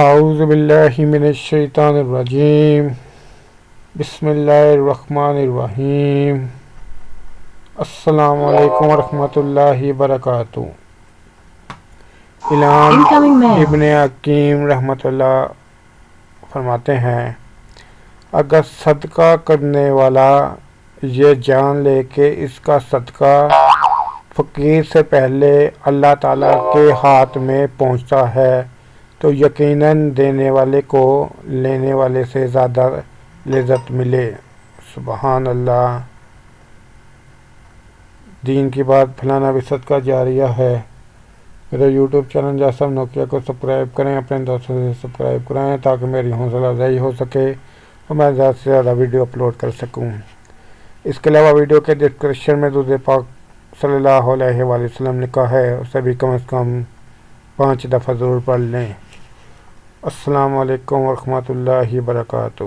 اعوذ باللہ من الشیطان الرجیم بسم اللہ الرحمن الرحیم السلام علیکم ورحمۃ اللہ وبرکاتہ۔ علام ابن حکیم رحمۃ اللہ فرماتے ہیں، اگر صدقہ کرنے والا یہ جان لے کہ اس کا صدقہ فقیر سے پہلے اللہ تعالیٰ کے ہاتھ میں پہنچتا ہے تو یقیناً دینے والے کو لینے والے سے زیادہ لذت ملے۔ سبحان اللہ۔ دین کی بات پھیلانا بھی صدقہ جاریہ ہے۔ میرے یوٹیوب چینل جاسم نوکیا کو سبسکرائب کریں، اپنے دوستوں سے سبسکرائب کرائیں تاکہ میری حوصلہ افزائی ہو سکے اور میں زیادہ سے زیادہ ویڈیو اپلوڈ کر سکوں۔ اس کے علاوہ ویڈیو کے ڈسکرپشن میں درود پاک صلی اللہ علیہ وآلہ وسلم لکھا ہے، اسے بھی کم از کم 5 دفعہ ضرور پڑھ لیں۔ السلام علیکم ورحمۃ اللہ وبرکاتہ۔